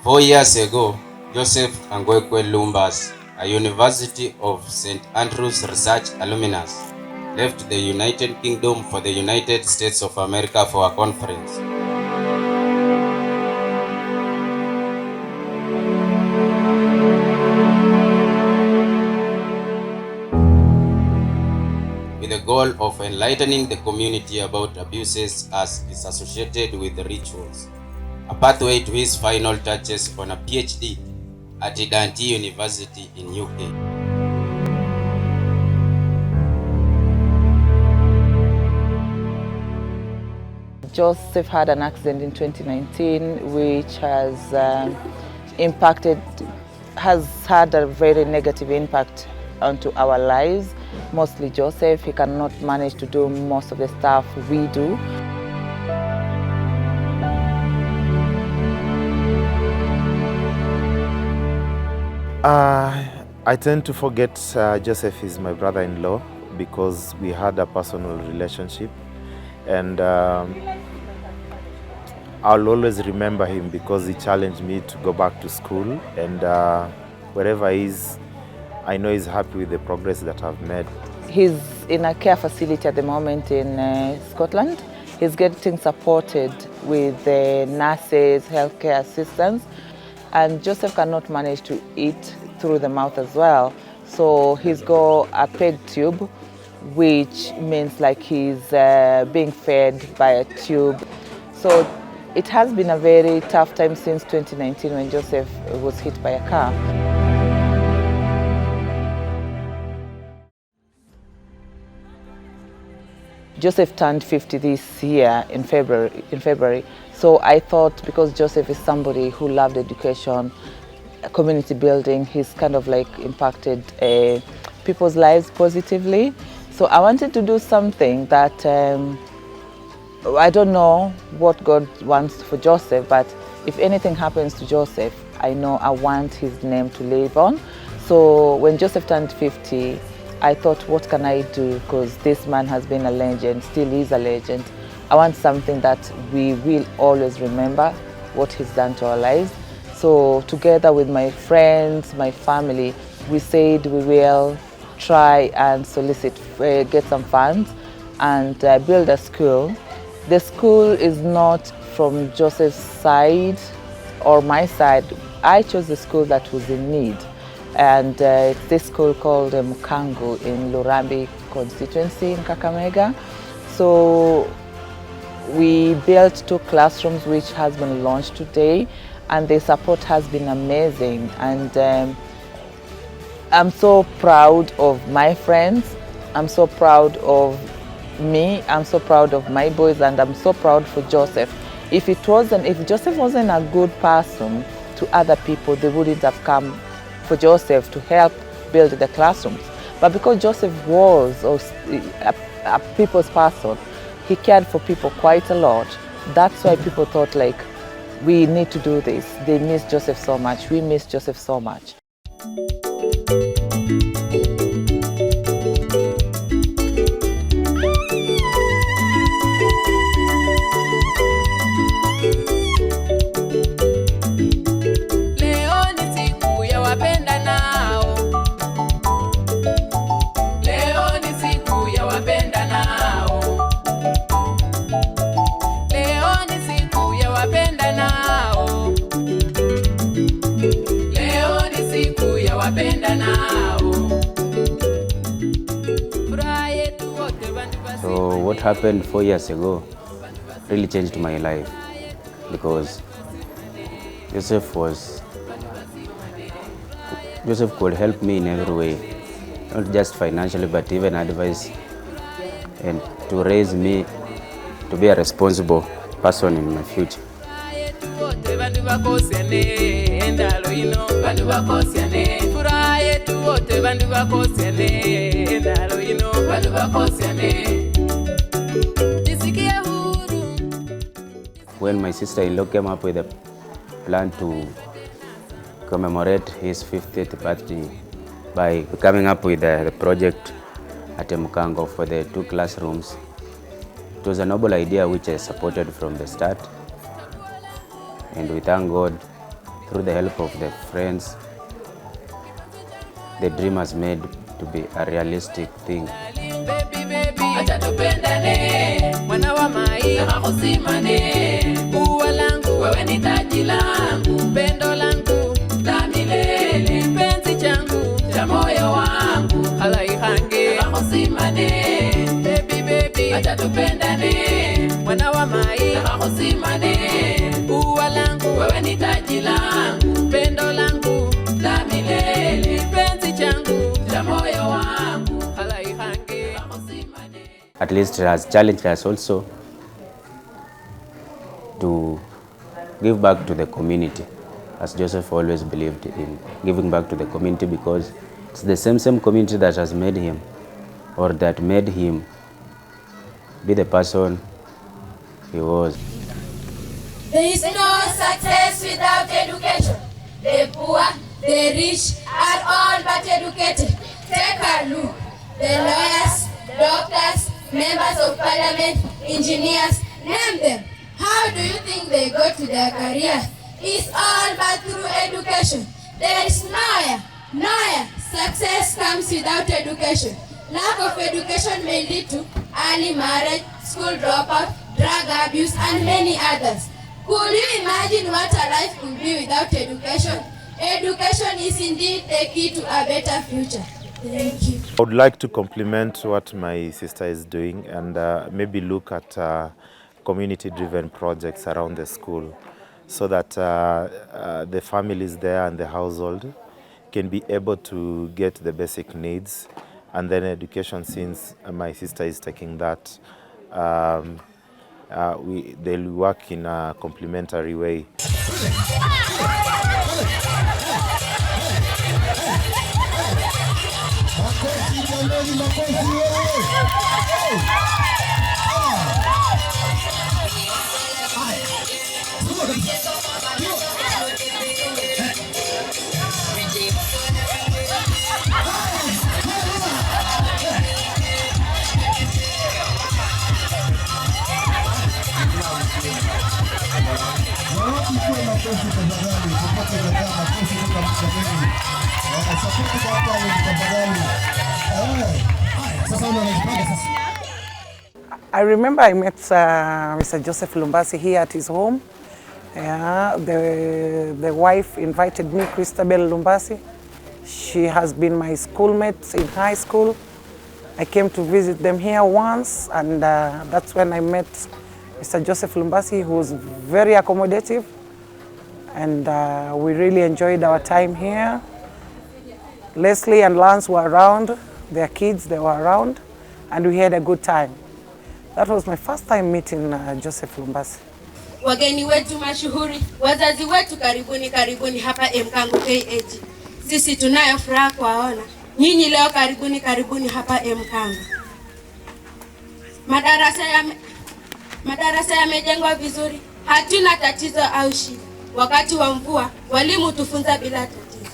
4 years ago, Joseph Angwekwe Lumbas, a University of St. Andrews research alumnus, left the United Kingdom for the United States of America for a conference. With the goal of enlightening the community about abuses as is associated with the rituals, a pathway to his final touches on a PhD at Dundee University in UK. Joseph had an accident in 2019 which has had a very negative impact onto our lives. Mostly Joseph, he cannot manage to do most of the stuff we do. I tend to forget Joseph is my brother-in-law because we had a personal relationship, and I'll always remember him because he challenged me to go back to school, and wherever he is, I know he's happy with the progress that I've made. He's in a care facility at the moment in Scotland. He's getting supported with nurses, healthcare assistants, and Joseph cannot manage to eat through the mouth as well. So he's got a peg tube, which means like he's being fed by a tube. So it has been a very tough time since 2019 when Joseph was hit by a car. Joseph turned 50 this year in February. So I thought, because Joseph is somebody who loved education, community building, he's kind of like impacted people's lives positively. So I wanted to do something that, I don't know what God wants for Joseph, but if anything happens to Joseph, I know I want his name to live on. So when Joseph turned 50, I thought, what can I do? Because this man has been a legend, still is a legend. I want something that we will always remember what he's done to our lives. So together with my friends, my family, we said we will try and solicit, get some funds and build a school. The school is not from Joseph's side or my side. I chose the school that was in need. And it's this school called Mukango in Lurambi constituency in Kakamega. So we built 2 classrooms which has been launched today, and the support has been amazing. And I'm so proud of my friends, I'm so proud of me, I'm so proud of my boys, and I'm so proud for Joseph. If Joseph wasn't a good person to other people, they wouldn't have come for Joseph to help build the classrooms. But because Joseph was a people's person, he cared for people quite a lot. That's why people thought, like, we need to do this. They miss Joseph so much. We miss Joseph so much. So what happened 4 years ago really changed my life, because Joseph could help me in every way, not just financially but even advice, and to raise me to be a responsible person in my future. When my sister-in-law came up with a plan to commemorate his 50th birthday by coming up with the project at Mukango for the 2 classrooms, it was a noble idea which I supported from the start. And we thank God through the help of the friends, the dream has made to be a realistic thing. Acha tupendane, mwana wa mai hakusimane, ua langu wewe ni taji langu, pendo langu la milele, penzi changu cha moyo wangu, halaihange hakusimane. Baby, acha tupendane, mwana wa mai hakusimane, ua langu wewe ni taji langu, pendo langu la milele, penzi changu cha moyo wangu, halaihange hakusimane. At least it has challenged us also to give back to the community, as Joseph always believed in giving back to the community, because it's the same community that has made him, or that made him be the person he was. There is no success without education. The poor, the rich are all but educated. Take a look. The lawyers, doctors, members of parliament, engineers, name them. How do you think they go to their career? It's all but through education. There is nowhere success comes without education. Lack of education may lead to early marriage, school dropout, drug abuse, and many others. Could you imagine what a life could be without education? Education is indeed the key to a better future. Thank you. I would like to compliment what my sister is doing and maybe look at community-driven projects around the school so that the families there and the household can be able to get the basic needs, and then education, since my sister is taking that, they'll work in a complementary way. I remember I met Mr. Joseph Lumbasi here at his home. The wife invited me, Christabel Lumbasi. She has been my schoolmate in high school. I came to visit them here once, and that's when I met Mr. Joseph Lumbasi, who was very accommodative, and we really enjoyed our time here. Leslie and Lance were around, their kids, they were around, and we had a good time. That was my first time meeting Joseph Lumbasi. Wageni wetu mashuhuri, wazazi wetu karibuni hapa Mkango KAG. Sisi tunayo furaha kuwaona. Nyinyi leo karibuni hapa Mkango. Madarasa yamejengwa vizuri. Hatuna tatizo au shida. Wakati wa mvua, walimu tufunza bila tatizo.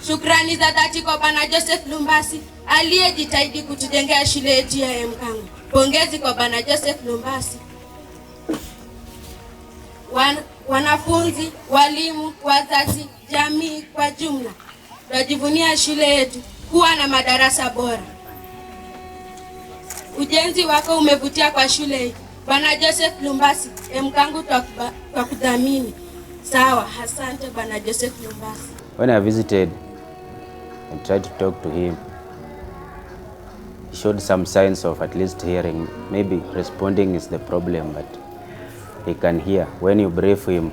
Shukrani za dhati kwa Bwana Joseph Lumbasi aliyejitahidi kutujengea shule yetu ya Mkango. Pongezi kwa Bwana Joseph Lumbasi. Wanafunzi, walimu, wazazi, jamii kwa jumla, tunajivunia shule yetu kuwa na madarasa bora. Ujenzi wako umevutia kwa shule hii. Bwana Joseph Lumbasi, Mkango kwa kudhamini. Sawa, asante Bwana Joseph Lumbasi. When I visited and tried to talk to him, he showed some signs of at least hearing. Maybe responding is the problem, but he can hear. When you brief him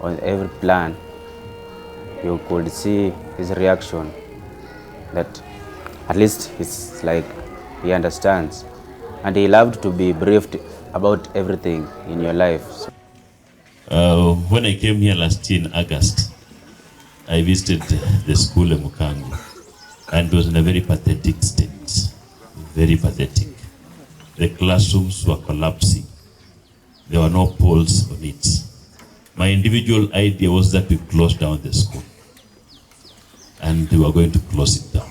on every plan, you could see his reaction, that at least it's like he understands. And he loved to be briefed about everything in your life. When I came here last year in August, I visited the school in Mkango, and it was in a very pathetic state, very pathetic. The classrooms were collapsing. There were no poles on it. My individual idea was that we close down the school, and we were going to close it down.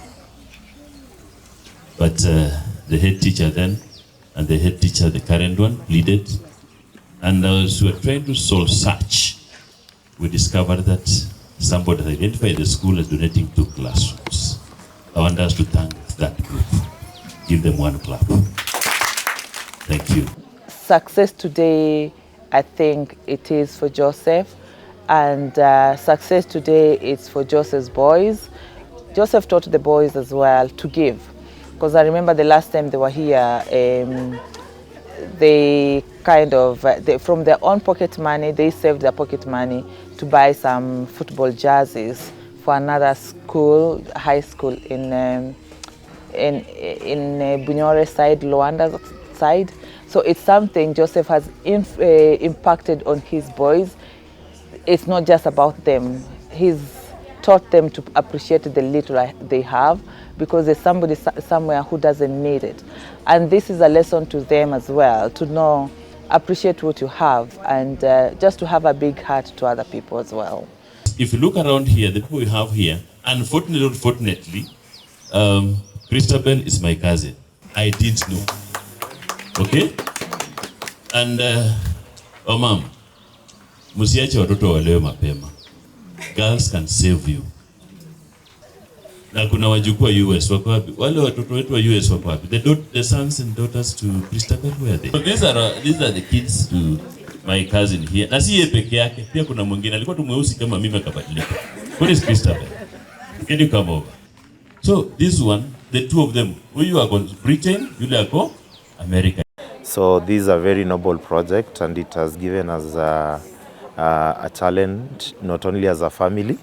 But the head teacher then, and the head teacher, the current one, pleaded. And as we were trying to soul search, we discovered that somebody has identified the school as donating 2 classrooms. I want us to thank that group. Give them one clap. Thank you. Success today, I think it is for Joseph, and success today is for Joseph's boys. Joseph taught the boys as well to give, because I remember the last time they were here, they kind of, from their own pocket money, they saved their pocket money to buy some football jerseys for another school, high school in Bunyore side, Luanda side. So it's something Joseph has impacted on his boys. It's not just about them. He's taught them to appreciate the little they have, because there's somebody somewhere who doesn't need it. And this is a lesson to them as well, to know, appreciate what you have, and just to have a big heart to other people as well. If you look around here, the people we have here, unfortunately, Christabel is my cousin. I didn't know. Okay? And, oh mom, musiache watoto walewe mapema. Girls can save you. Na kuna wajukua US wako wapi? Wale watoto wetu wa US wako wapi? The sons and daughters to Christabel, where are they? So these are the kids to my cousin here. Na si yeye peke yake, pia kuna mwingine alikuwa tu mweusi kama mimi akabadilika. Where is Christabel? Can you come over? So this one, the two of them, you are going to Britain, you are going America. So this is a very noble project, and it has given us a challenge, not only as a family,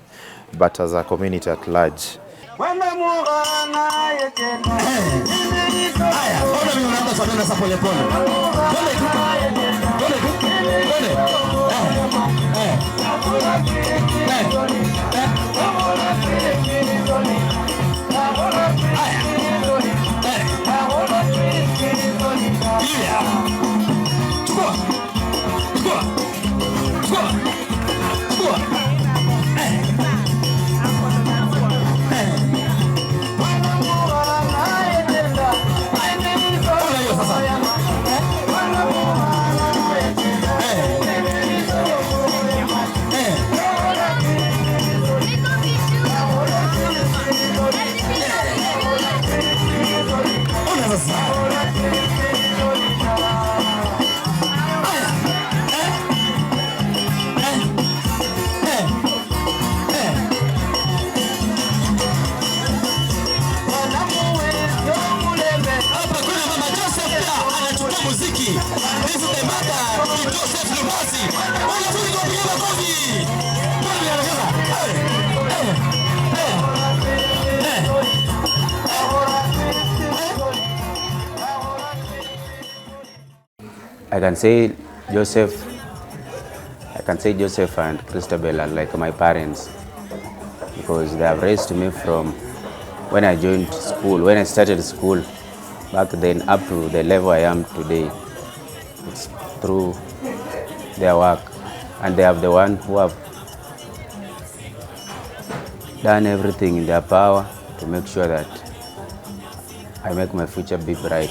but as a community at large. I can say Joseph and Christabel are like my parents, because they have raised me from when I joined school, when I started school back then up to the level I am today. It's through their work, and they have the one who have done everything in their power to make sure that I make my future be bright.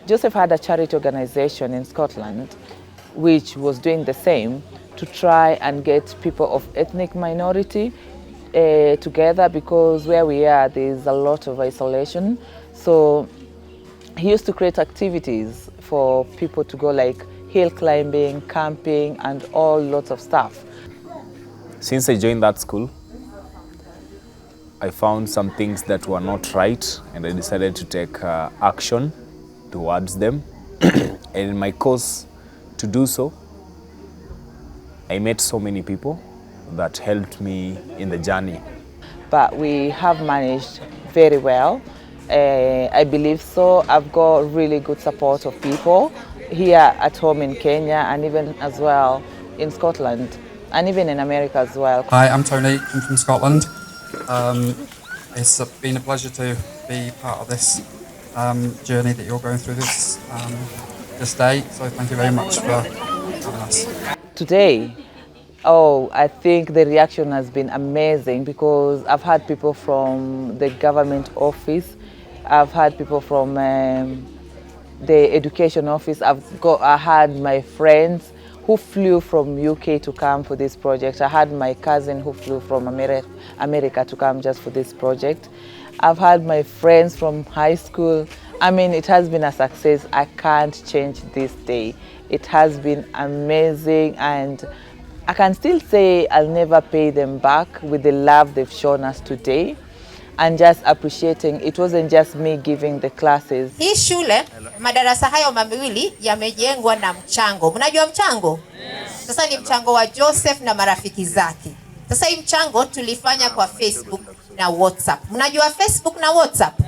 Joseph had a charity organization in Scotland which was doing the same to try and get people of ethnic minority together, because where we are there's a lot of isolation. So he used to create activities for people to go, like hill climbing, camping, and all lots of stuff. Since I joined that school, I found some things that were not right, and I decided to take action towards them. And in my course to do so, I met so many people that helped me in the journey. But we have managed very well. I believe so. I've got really good support of people here at home in Kenya and even as well in Scotland and even in America as well. Hi, I'm Tony, I'm from Scotland. It's been a pleasure to be part of this journey that you're going through this day, so thank you very much for having us. Today, I think the reaction has been amazing because I've had people from the government office, I've had people from the education office, I had my friends who flew from UK to come for this project. I had my cousin who flew from America to come just for this project. I've had my friends from high school. I mean, it has been a success. I can't change this day. It has been amazing, and I can still say I'll never pay them back with the love they've shown us today. And just appreciating, it wasn't just me giving the classes. Hii shule, madarasa hayo mawili yamejengwa na mchango. Mnajua mchango? Sasa ni mchango wa Joseph na marafiki zake. Sasa hii mchango tulifanya kwa Facebook na WhatsApp. Mnajua Facebook na WhatsApp?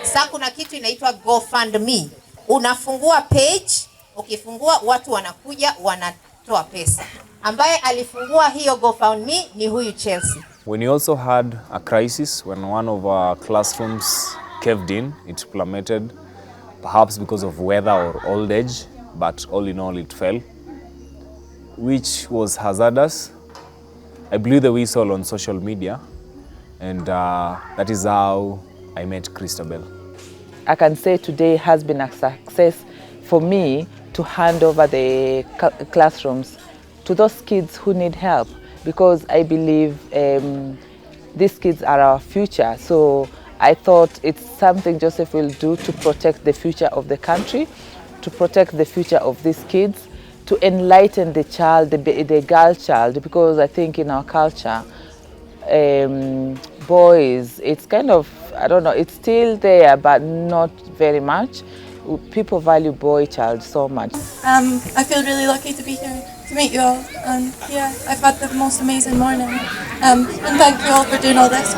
Sasa kuna kitu inaitwa GoFundMe. Unafungua page, ukifungua watu wanakuja wanatoa pesa. Ambaye alifungua hiyo GoFundMe ni huyu Chelsea. When we also had a crisis, when one of our classrooms caved in, it plummeted, perhaps because of weather or old age, but all in all it fell, which was hazardous. I blew the whistle on social media, and that is how I met Christabel. I can say today has been a success for me to hand over the classrooms to those kids who need help, because I believe these kids are our future. So I thought it's something Joseph will do to protect the future of the country, to protect the future of these kids, to enlighten the child, the girl child, because I think in our culture, boys, it's kind of, I don't know, it's still there, but not very much. People value boy child so much. I feel really lucky to be here to meet you all, and yeah, I've had the most amazing morning, and thank you all for doing all this.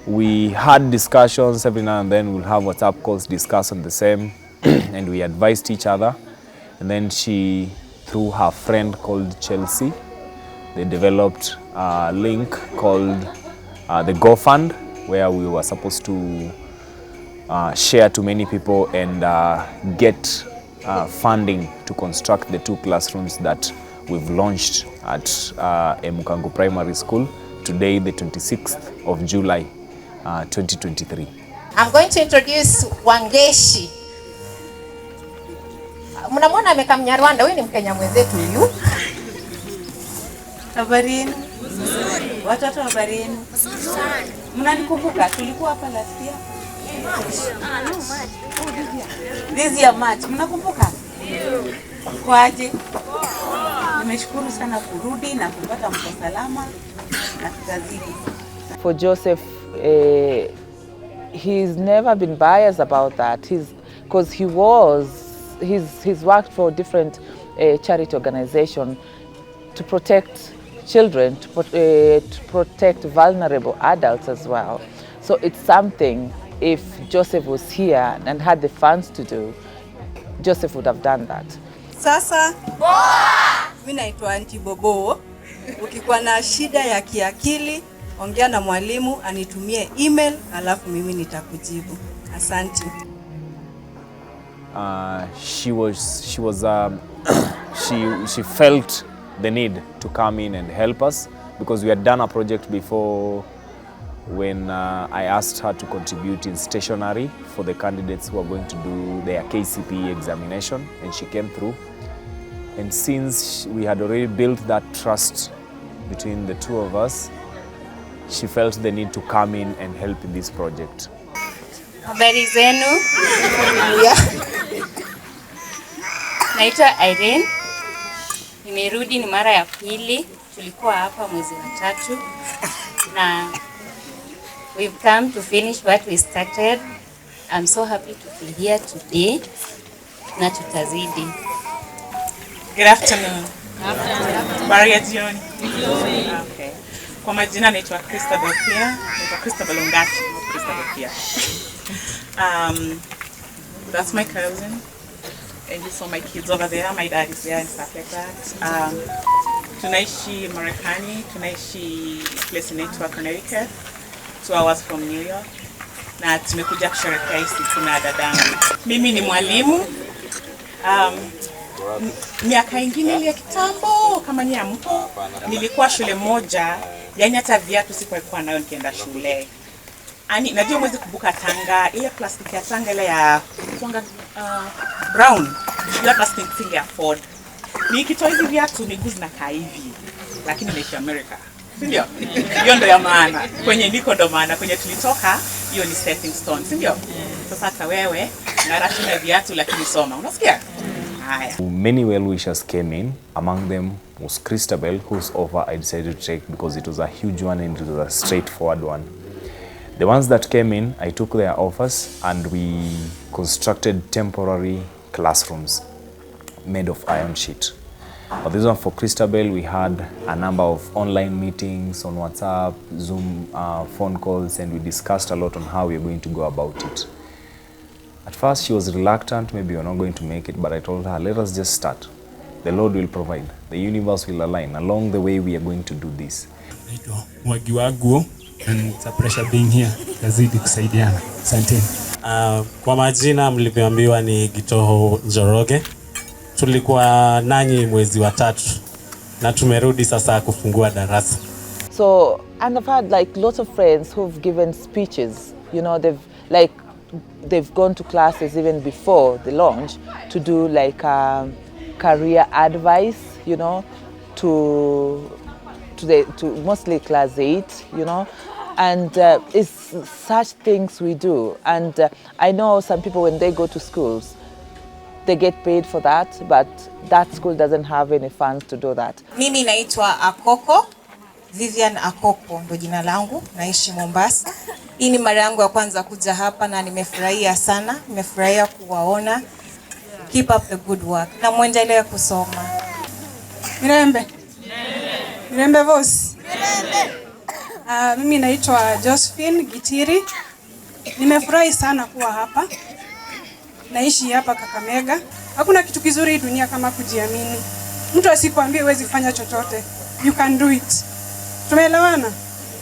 We had discussions every now and then. We'll have WhatsApp calls, discuss on the same, and we advised each other. And then she, through her friend called Chelsea, they developed a link called the GoFund, where we were supposed to share to many people and get funding to construct the 2 classrooms that we've launched at Emukangu Primary School today, the 26th of July, 2023. I'm going to introduce Wangeshi. Mnamwona amekaa Mnyarwanda, huyu ni Mkenya mwenzetu huyu. Habari yenu? Watoto habari yenu? Mnanikumbuka tulikuwa hapa last year? This year March. Mnakumbuka? Kwaje? Nimeshukuru sana kurudi na kupata mko salama na tutazidi. For Joseph, he's never been biased about that. Because he's worked for different charity organizations to protect children, to protect vulnerable adults as well. So it's something, if Joseph was here and had the funds to do, Joseph would have done that. Sasa, mimi naitwa Auntie Bobo. Ukikuwa na shida ya kiakili, ongea na mwalimu anitumie email, alafu mimi nitakujibu. Asante. She felt the need to come in and help us, because we had done a project before when I asked her to contribute in stationery for the candidates who are going to do their KCPE examination, and she came through. And since we had already built that trust between the two of us, she felt the need to come in and help in this project. Habari zenu. Naitwa Irene. Nimerudi ni mara ya pili. Tulikuwa hapa mwezi wa 3 na we've come to finish what we started. I'm so happy to be here today. Na tutazidi. Good afternoon. Habari ya jioni. Okay. Kwa majina naitwa Christabel Pia, naitwa Christabel Ongati, not Christabel Pia. That's my cousin. And you saw my kids over there, my dad is there and stuff like that. Tunaishi Marekani, tunaishi place inaitwa Connecticut, 2 hours from New York. Na tumekuja kusherehekea hii siku na dadangu. Mimi ni mwalimu. Miaka ingine ile ya kitambo kama ni amko, nilikuwa shule moja, yani hata viatu sikuwa nayo nikienda shule. Najua mwezi kubuka tanga, ile plastiki ya tanga ile ya kuanga brown, ile plastiki singe afford. Nikitoa hizi viatu miguu zinakaa hivi, lakini naishi America. Ndio? Hiyo ndo ya maana. Kwenye niko ndo maana, kwenye tulitoka, hiyo ni stepping stone, ndio? Sasa hata wewe, ngara tuna viatu lakini soma. Unasikia? Many well-wishers came in. Among them was Christabel, whose offer I decided to take because it was a huge one and it was a straightforward one. The ones that came in, I took their offers and we constructed temporary classrooms made of iron sheet. But this one for Christabel, we had a number of online meetings on WhatsApp, Zoom, phone calls, and we discussed a lot on how we are going to go about it. At first, she was reluctant, maybe you're not going to make it, but I told her, let us just start. The Lord will provide. The universe will align. Along the way, we are going to do this. Mwagi wangu, and it's a pleasure being here. Tazidi kusaidiana. Asanteni. Kwa majina mlivyoambiwa ni Gitoho Njoroge. Tulikuwa nanyi mwezi wa 3 na tumerudi sasa kufungua darasa. So, and I've had like lots of friends who've given speeches. You know, they've gone to classes even before the launch to do like career advice, you know, to mostly class 8, you know, and it's such things we do. And I know some people when they go to schools, they get paid for that, but that school doesn't have any funds to do that. Mimi naitwa Akoko, Vivian Akoko ndo jina langu, naishi Mombasa. Hii ni mara yangu ya kwanza kuja hapa na nimefurahia sana, nimefurahia kuwaona. Keep up the good work na muendelee kusoma. Mirembe. Mirembe voice. Mimi naitwa Josephine Gitiri. Nimefurahi sana kuwa hapa. Naishi hapa Kakamega. Hakuna kitu kizuri dunia kama kujiamini. Mtu asikwambie huwezi fanya chochote. You can do it. Tumeelewana?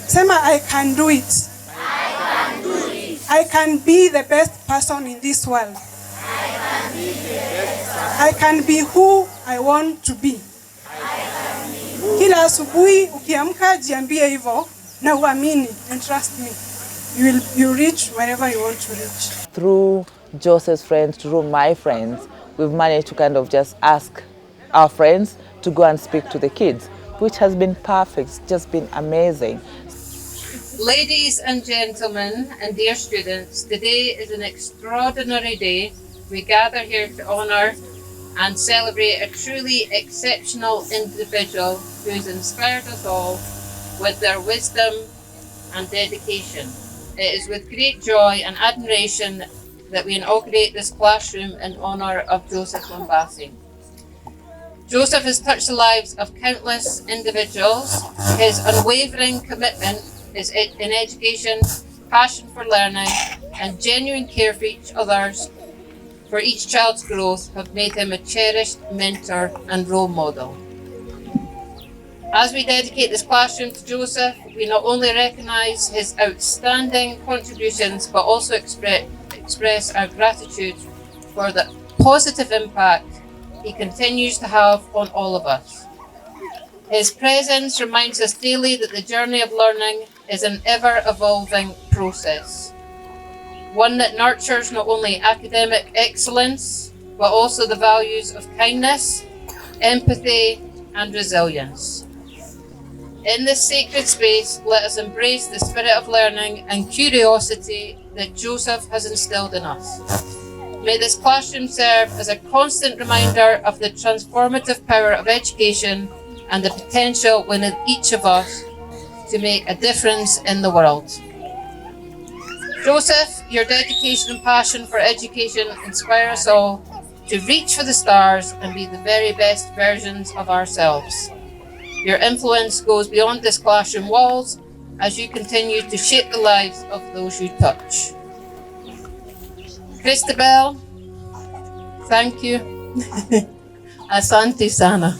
Sema I can do it. I can do it. I can be the best person in this world. I can be the best person. I can be who I want to be. I can be. Kila asubuhi ukiamka jiambie hivyo na uamini and trust me. You reach wherever you want to reach. Through Joseph's friends, through my friends, we've managed to kind of just ask our friends to go and speak to the kids, which has been perfect. It's just been amazing. Ladies and gentlemen and dear students, today is an extraordinary day. We gather here to honour and celebrate a truly exceptional individual who has inspired us all with their wisdom and dedication. It is with great joy and admiration that we inaugurate this classroom in honour of Joseph Lumbasi. Joseph has touched the lives of countless individuals. His unwavering commitment is in education, passion for learning, and genuine care for each others, for each child's growth, have made him a cherished mentor and role model. As we dedicate this classroom to Joseph, we not only recognise his outstanding contributions, but also express our gratitude for the positive impact he continues to have on all of us. His presence reminds us daily that the journey of learning is an ever-evolving process, one that nurtures not only academic excellence, but also the values of kindness, empathy, and resilience. In this sacred space, let us embrace the spirit of learning and curiosity that Joseph has instilled in us. May this classroom serve as a constant reminder of the transformative power of education and the potential within each of us to make a difference in the world. Joseph, your dedication and passion for education inspire us all to reach for the stars and be the very best versions of ourselves. Your influence goes beyond this classroom walls as you continue to shape the lives of those you touch. Christabel, thank you. Asante sana.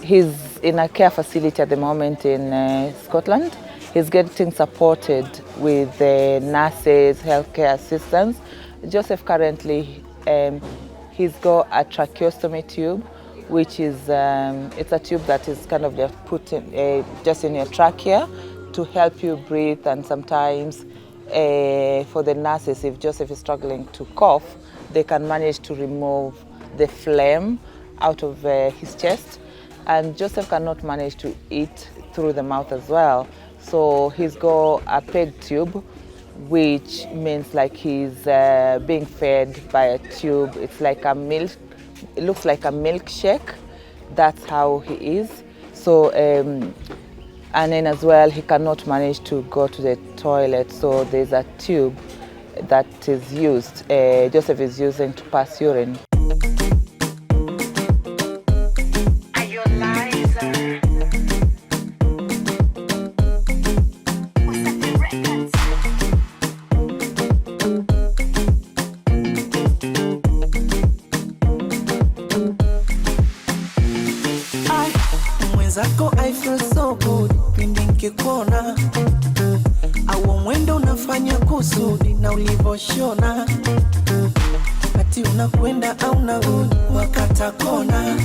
He's in a care facility at the moment in Scotland. He's getting supported with nurses, healthcare assistants. Joseph currently, he's got a tracheostomy tube, which is it's a tube that is kind of just put in, just in your trachea to help you breathe, and sometimes for the nurses, if Joseph is struggling to cough, they can manage to remove the phlegm out of his chest. And Joseph cannot manage to eat through the mouth as well. So he's got a PEG tube, which means like he's being fed by a tube. It's like a milk, it looks like a milkshake. That's how he is. So, and then as well, he cannot manage to go to the toilet. So there's a tube that is used, Joseph is using to pass urine. Zako I feel so good pindi nikikuona, au mwendo unafanya kusudi na ulivoshona, ati unakwenda au narudi wakata kona,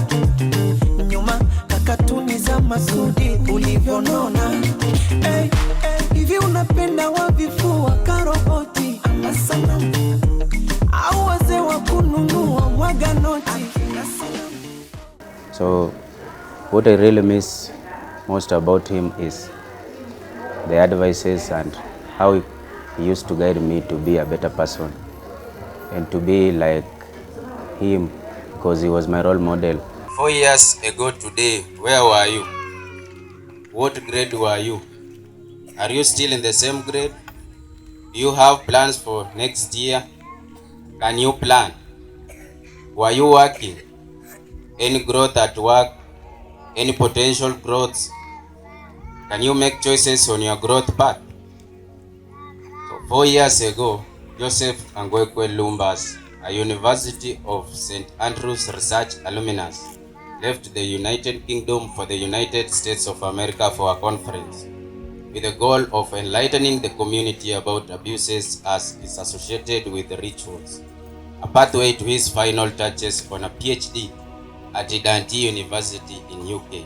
nyuma kakatuni za masudi ulivyonona. Hey, hivi unapenda wavifua karoboti ama sanamu, au wazee wa kununua mwaga noti? So what I really miss most about him is the advices and how he used to guide me to be a better person and to be like him, because he was my role model. 4 years ago today, where were you? What grade were you? Are you still in the same grade? Do you have plans for next year? Can you plan? Were you working? Any growth at work? Any potential growths? Can you make choices on your growth path? So 4 years ago, Joseph Angwekwe Lumbasi, a University of St. Andrews Research alumnus, left the United Kingdom for the United States of America for a conference with the goal of enlightening the community about abuses as is associated with the rituals, a pathway to his final touches on a PhD at Dundee University in UK.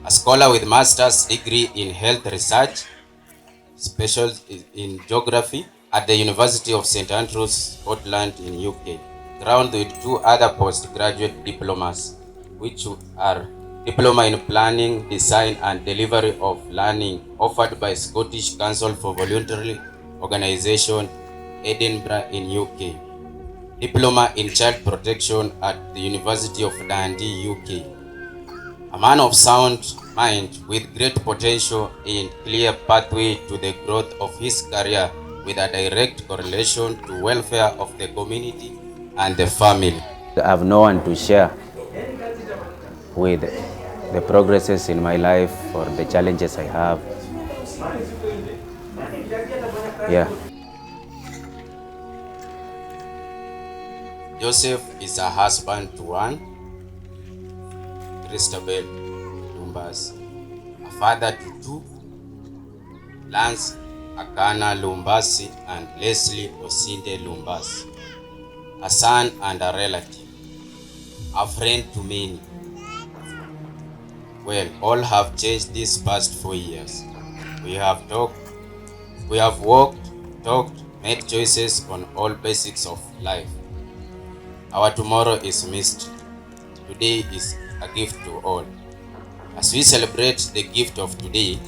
A scholar with master's degree in health research, special in geography at the University of St. Andrews, Scotland in UK, crowned with 2 other postgraduate diplomas, which are Diploma in Planning, Design and Delivery of Learning offered by Scottish Council for Voluntary Organisation, Edinburgh in UK. Diploma in Child Protection at the University of Dundee, UK. A man of sound mind with great potential and clear pathway to the growth of his career with a direct correlation to welfare of the community and the family. I have no one to share with the progresses in my life or the challenges I have. Yeah. Joseph is a husband to one, Christabel Lumbasi, a father to two, Lance Akana Lumbasi and Leslie Osinde Lumbasi, a son and a relative, a friend to many. Well, all have changed these past 4 years. We have walked, talked, made choices on all basics of life. Our tomorrow is mystery. Today is a gift to all. As we celebrate the gift of today,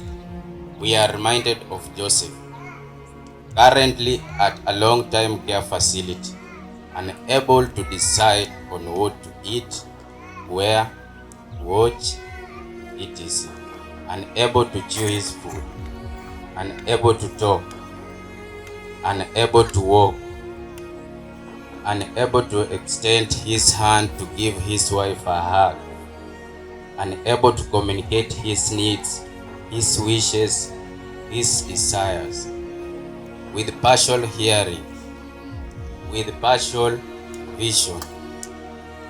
we are reminded of Joseph, currently at a long-time care facility, unable to decide on what to eat, where, watch, etc. Unable to chew his food, unable to talk, unable to walk, unable to extend his hand to give his wife a hug, unable to communicate his needs, his wishes, his desires, with partial hearing, with partial vision,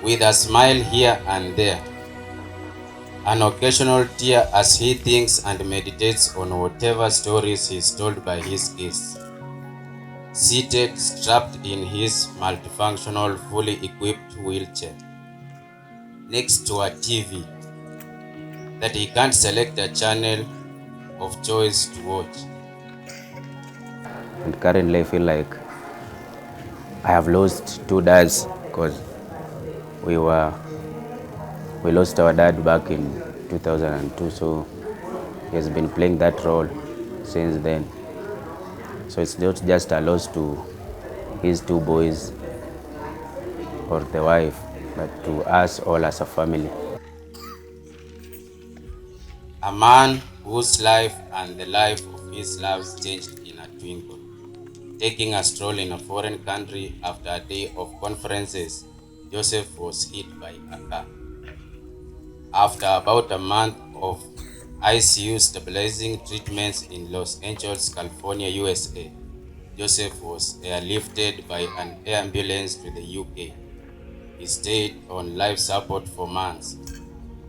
with a smile here and there, an occasional tear as he thinks and meditates on whatever stories he is told by his guests, seated, strapped in his multifunctional, fully equipped wheelchair, next to a TV that he can't select a channel of choice to watch. And currently I feel like I have lost 2 dads because we lost our dad back in 2002, so he has been playing that role since then. So it's not just a loss to his 2 boys or the wife, but to us all as a family. A man whose life and the life of his loves changed in a twinkle. Taking a stroll in a foreign country after a day of conferences, Joseph was hit by a car. After about a month of ICU stabilizing treatments in Los Angeles, California, USA, Joseph was airlifted by an ambulance to the UK. He stayed on life support for months.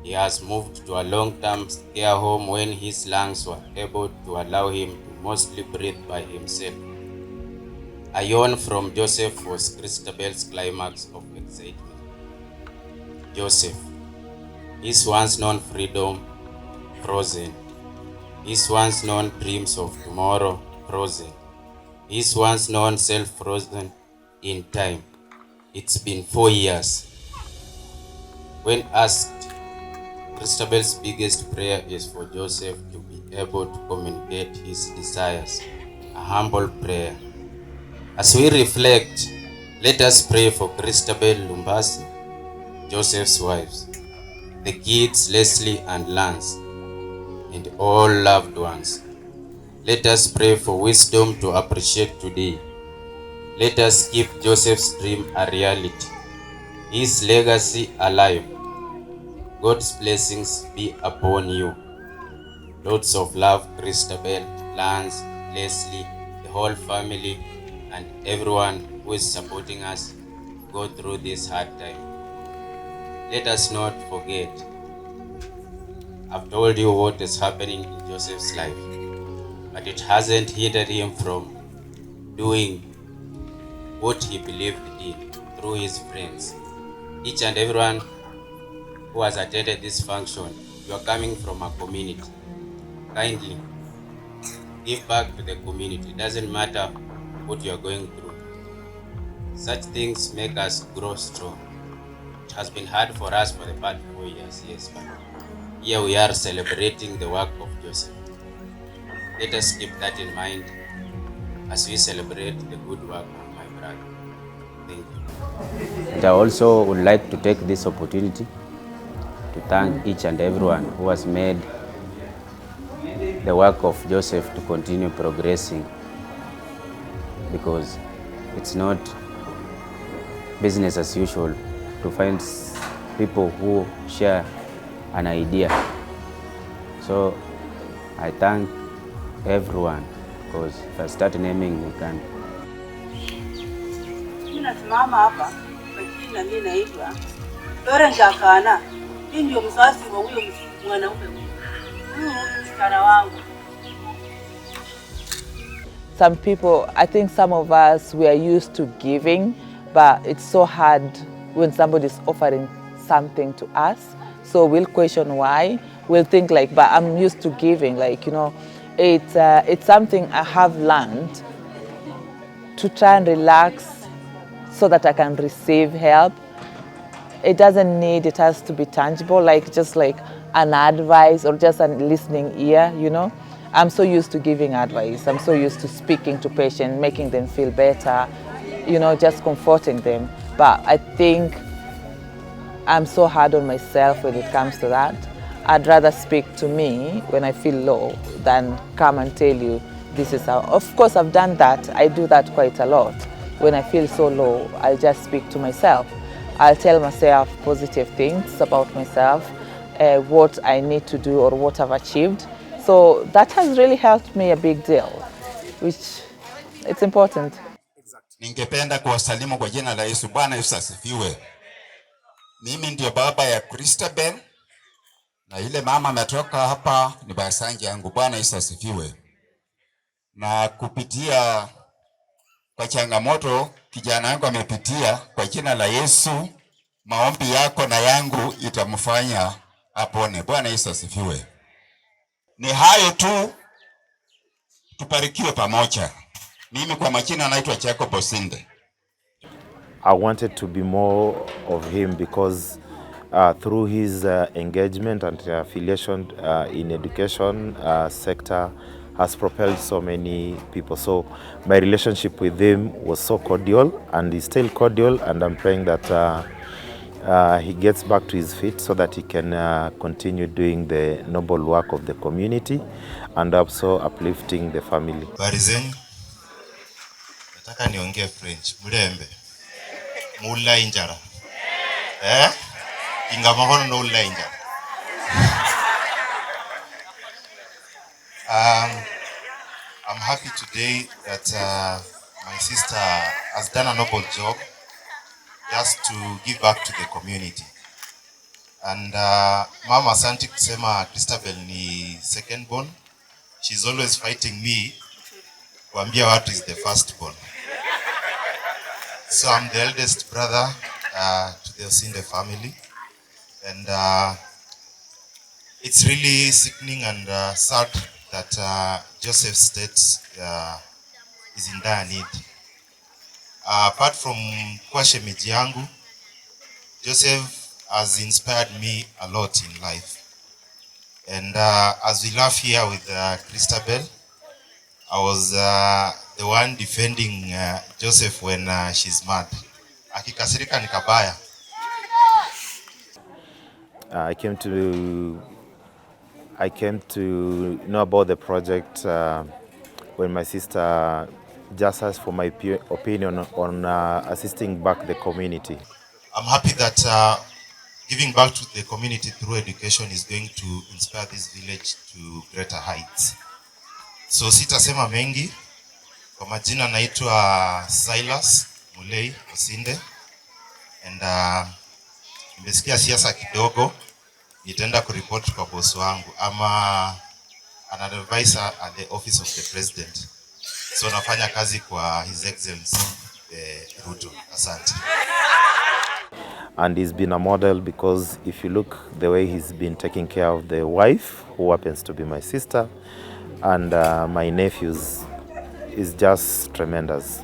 He has moved to a long-term care home when his lungs were able to allow him to mostly breathe by himself. A yawn from Joseph was Christabel's climax of excitement. Joseph, his once known freedom, frozen. His once known dreams of tomorrow, frozen. His once known self, frozen in time. It's been 4 years. When asked, Christabel's biggest prayer is for Joseph to be able to communicate his desires, a humble prayer. As we reflect, let us pray for Christabel Lumbasi, Joseph's wives, the kids Leslie and Lance, and all loved ones. Let us pray for wisdom to appreciate today. Let us keep Joseph's dream a reality, his legacy alive. God's blessings be upon you. Lots of love, Christabel, Lance, Leslie, the whole family, and everyone who is supporting us go through this hard time. Let us not forget, I've told you what is happening in Joseph's life, but it hasn't hindered him from doing what he believed in through his friends. Each and everyone who has attended this function, you are coming from a community. Kindly give back to the community. It doesn't matter what you are going through. Such things make us grow strong. It has been hard for us for the past 4 years, yes, but here we are celebrating the work of Joseph. Let us keep that in mind as we celebrate the good work of my brother. Thank you. And I also would like to take this opportunity to thank each and everyone who has made the work of Joseph to continue progressing, because it's not business as usual to find people who share an idea. So I thank everyone, because if I start naming, we can. Ninasimama hapa kwa jina, mimi naitwa Lawrence Akana. Mimi ndio mzazi wa huyo mwanaume msichana wangu. Some people, I think some of us, we are used to giving, but it's so hard when somebody's offering something to us. So we'll question why. We'll think like, but I'm used to giving. Like, you know, it's something I have learned to try and relax so that I can receive help. It doesn't need, it has to be tangible, like just like an advice or just a listening ear, you know. I'm so used to giving advice. I'm so used to speaking to patients, making them feel better, you know, just comforting them. But I think I'm so hard on myself when it comes to that. I'd rather speak to me when I feel low than come and tell you this is how. Of course, I've done that. I do that quite a lot. When I feel so low, I'll just speak to myself. I'll tell myself positive things about myself, what I need to do or what I've achieved. So that has really helped me a big deal, which it's important. Ningependa kuwasalimu kwa jina la Yesu. Bwana Yesu asifiwe. Mimi ndio baba ya Christabel na ile mama ametoka hapa ni basanji yangu. Bwana Yesu asifiwe. Na kupitia kwa changamoto kijana wangu amepitia, kwa jina la Yesu maombi yako na yangu itamfanya apone. Bwana Yesu asifiwe. Ni hayo tu, tubarikiwe pamoja. Mimi kwa majina naitwa Jacob Osinde. I wanted to be more of him because through his engagement and affiliation in education sector has propelled so many people. So my relationship with him was so cordial and is still cordial, and I'm praying that he gets back to his feet so that he can continue doing the noble work of the community and also uplifting the family. Barizeni, nataka niongee French. Mulembe. Mula injara. Ingamahono no ula injara. I'm happy today that my sister has done a noble job just to give back to the community. And Mama Santi kusema Christabel ni second born. She's always fighting me kuambia watu is the first born. So I'm the eldest brother to the Osinde family, and it's really sickening and sad that Joseph State is in dire need. Apart from kuwa shemeji yangu, Joseph has inspired me a lot in life. And as we laugh here with Christabel, I was the one defending Joseph when she's mad. Akikasirika ni kabaya. I came to know about the project when my sister just asked for my opinion on assisting back the community. I'm happy that giving back to the community through education is going to inspire this village to greater heights. So sitasema mengi. Kwa majina naitwa Silas Mulei Osinde, and nimesikia siasa kidogo, nitaenda kuripoti kwa boss wangu. Ama an advisor at the office of the president. So nafanya kazi kwa His Excellency Ruto. Asante. And he's been a model because if you look the way he's been taking care of the wife, who happens to be my sister, and my nephews, is just tremendous.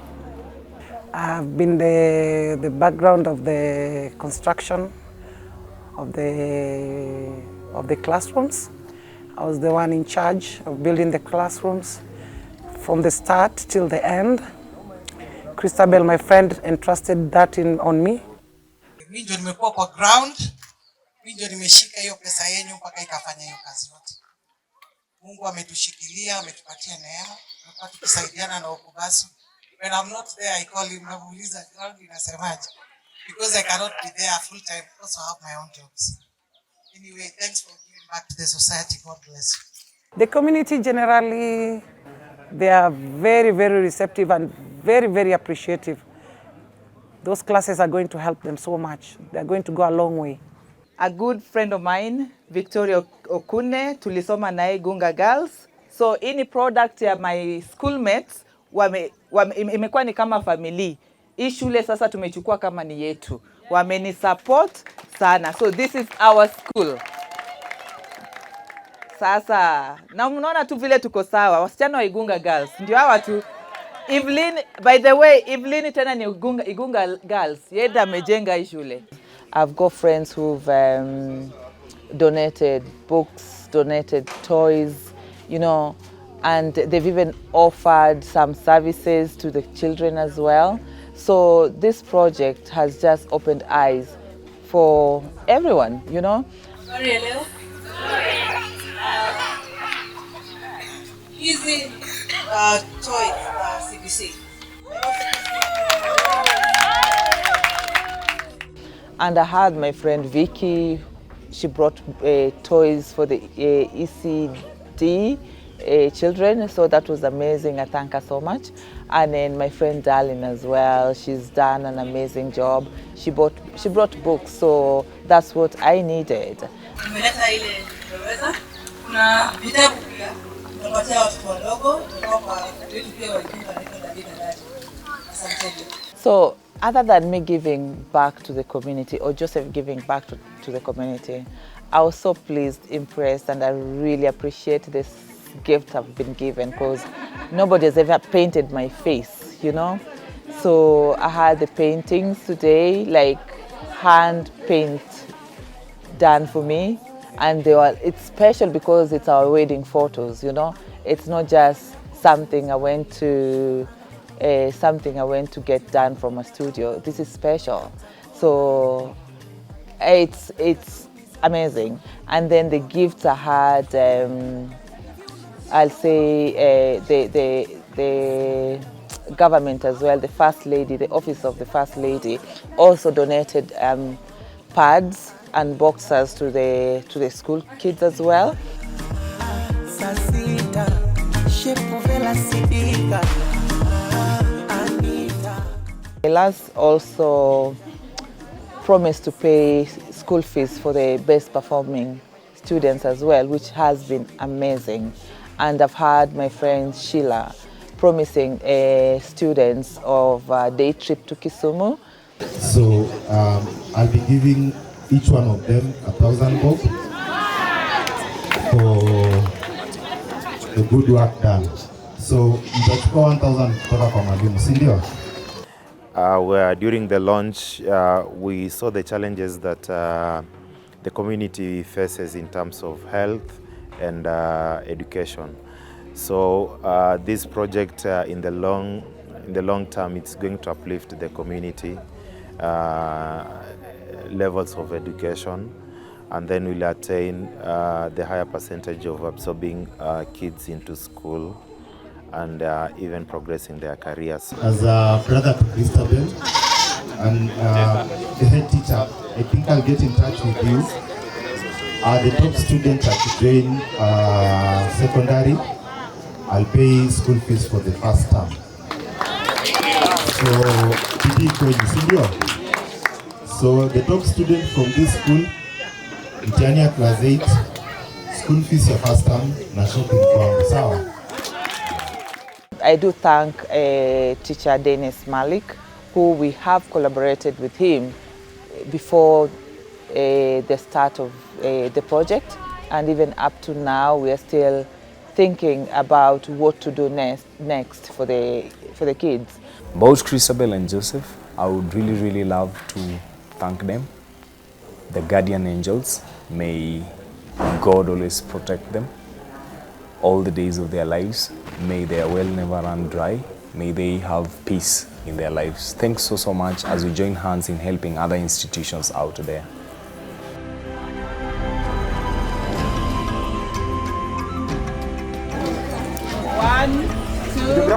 I've been the background of the construction of the classrooms. I was the one in charge of building the classrooms from the start till the end. Christabel, my friend, entrusted that on me. Mimi ndio nimekuwa kwa ground, mimi ndio nimeshika hiyo pesa yenu mpaka ikafanya hiyo kazi yote. Mungu ametushikilia, ametupatia neema, tunapata tukisaidiana na ukubasu. When I'm not there, I call him, namuuliza ground inasemaje? Because I cannot be there full time, also have my own jobs. Anyway, thanks for giving back to the society. God bless you. The community generally, they are very, very receptive and very, very appreciative. Those classes are going to help them so much. They're going to go a long way. A good friend of mine, Victoria Okune, tulisoma naye Igunga Girls. So any product ya my schoolmates imekuwa ni kama family. Hii shule sasa tumechukua kama ni yetu. Wameni support sana. So this is our school. Sasa na mnaona tu vile tuko sawa. Wasichana wa Igunga Girls ndio hawa tu. Evelyn, by the way, Evelyn tena ni Igunga Girls. Yeye amejenga hii shule. I've got friends who've donated books, donated toys, you know, and they've even offered some services to the children as well. So this project has just opened eyes for everyone, you know. Easy toy CBC. And I had my friend Vicky, she brought toys for the ECD children, so that was amazing. I thank her so much. And then my friend Darlene as well, she's done an amazing job. She brought books, so that's what I needed. So other than me giving back to the community or Joseph giving back to the community, I was so pleased, impressed, and I really appreciate this gift I've been given because nobody has ever painted my face, you know. So I had the paintings today, like hand paint done for me, and it's special because it's our wedding photos, you know. It's not just something I went to get done from a studio. This is special, so it's amazing. And then the gifts I had, I'll say the government as well, the First Lady, the Office of the First Lady, also donated pads and boxers to the school kids as well. Elas also promised to pay school fees for the best performing students as well, which has been amazing. And I've had my friend Sheila promising students of a day trip to Kisumu. So I'll be giving each one of them 1,000 bob for the good work done. So mtachukua 1,000 kutoka kwa mwalimu, si ndio? Where during the launch, we saw the challenges that the community faces in terms of health and education. So this project, in the long term, it's going to uplift the community levels of education, and then we'll attain the higher percentage of absorbing kids into school and even progressing their careers. As a brother to Christabel and the head teacher, I think I'll get in touch with you. The top student at Jane Secondary, I'll pay school fees for the first term. So the top student from this school, Mtihani class 8, school fees your first term, na shopping kwa sawa. I do thank teacher Dennis Malik, who we have collaborated with him before the start of the project, and even up to now we are still thinking about what to do next for the kids. Both Christabel and Joseph, I would really love to thank them, the guardian angels. May God always protect them all the days of their lives. May their well never run dry. May they have peace in their lives. Thanks so much as we join hands in helping other institutions out there. One, two.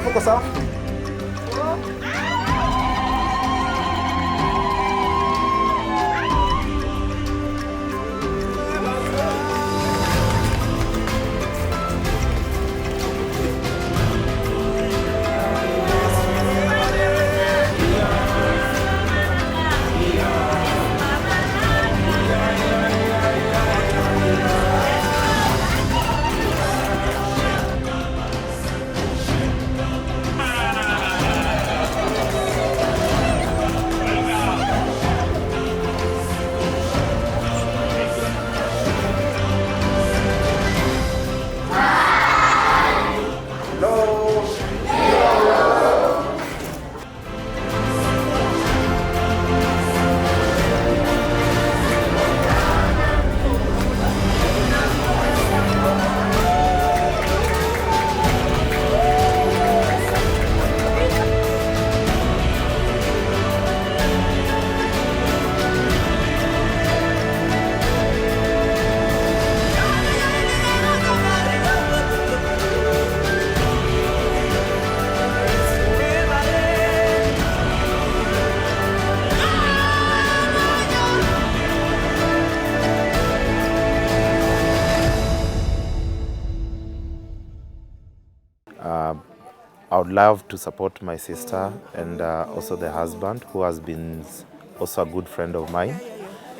I would love to support my sister and also the husband, who has been also a good friend of mine.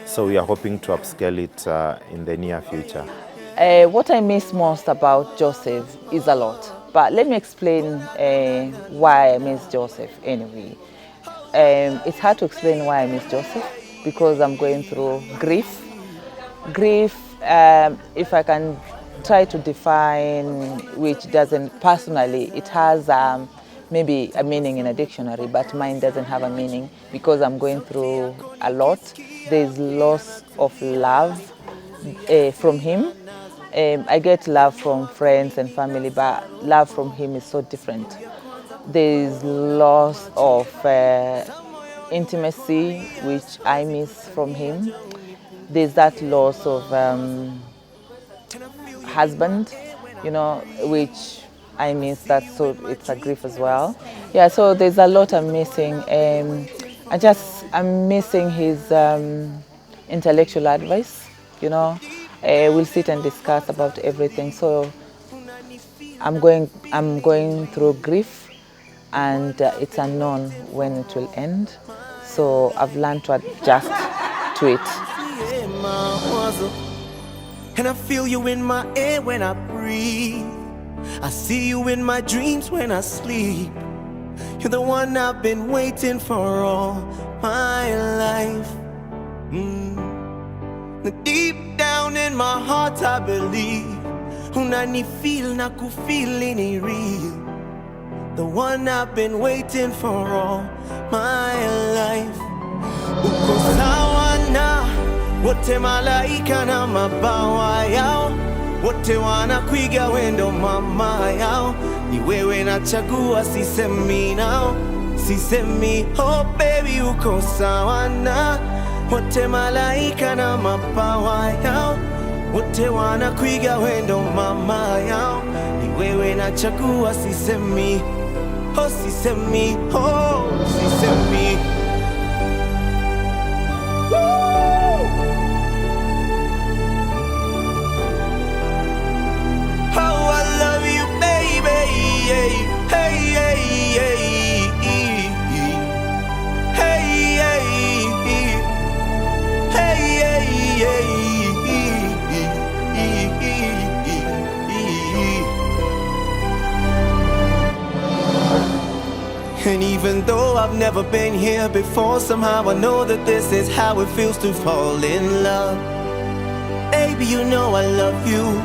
So we are hoping to upscale it in the near future. What I miss most about Joseph is a lot, but let me explain why I miss Joseph anyway. It's hard to explain why I miss Joseph because I'm going through grief. Grief, if I can try to define, which doesn't personally, it has maybe a meaning in a dictionary, but mine doesn't have a meaning because I'm going through a lot. There's loss of love from him. I get love from friends and family, but love from him is so different. There's loss of intimacy, which I miss from him. There's that loss of husband, you know, which I miss that, so it's a grief as well. Yeah, so there's a lot I'm missing. I'm missing his intellectual advice, you know. We'll sit and discuss about everything. So I'm going through grief, and it's unknown when it will end. So I've learned to adjust to it. And I feel you in my air when I breathe. I see you in my dreams when I sleep. You're the one I've been waiting for all my life. Deep down in my heart I believe unanifeel na kufeel ni real. The one I've been waiting for all my life. Uko sawa na wote malaika na mabawa yao, wote wanakuiga wendo mama yao. Ni wewe nachagua, sisemi nao, sisemi oh baby uko sawa na wote malaika na mabawa yao, wote wanakuiga wendo mama yao. Ni wewe nachagua, sisemi oh sisemi oh sisemi. And even though I've never been here before, somehow I know that this is how it feels to fall in love. Baby, you know I love you.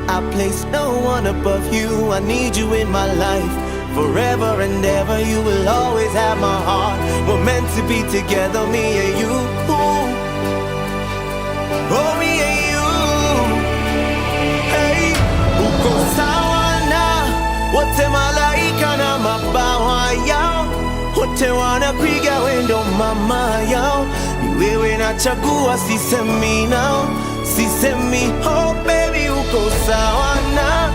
I place no one above you. I need you in my life forever and ever. You will always have my heart. We're meant to be together, me and you. Oh, me and you. Hey, uko sawa na wote malaika na mabawa yao, wote wanakuiga wendo mama yao. Ni wewe nachagua, sisemi nao, sisemi oh baby uko sawa na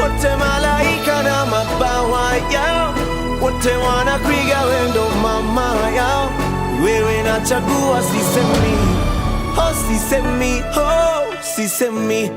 wote malaika na mabawa yao, wote wanakuiga wendo mama yao. Ni wewe nachagua, sisemi oh sisemi oh sisemi.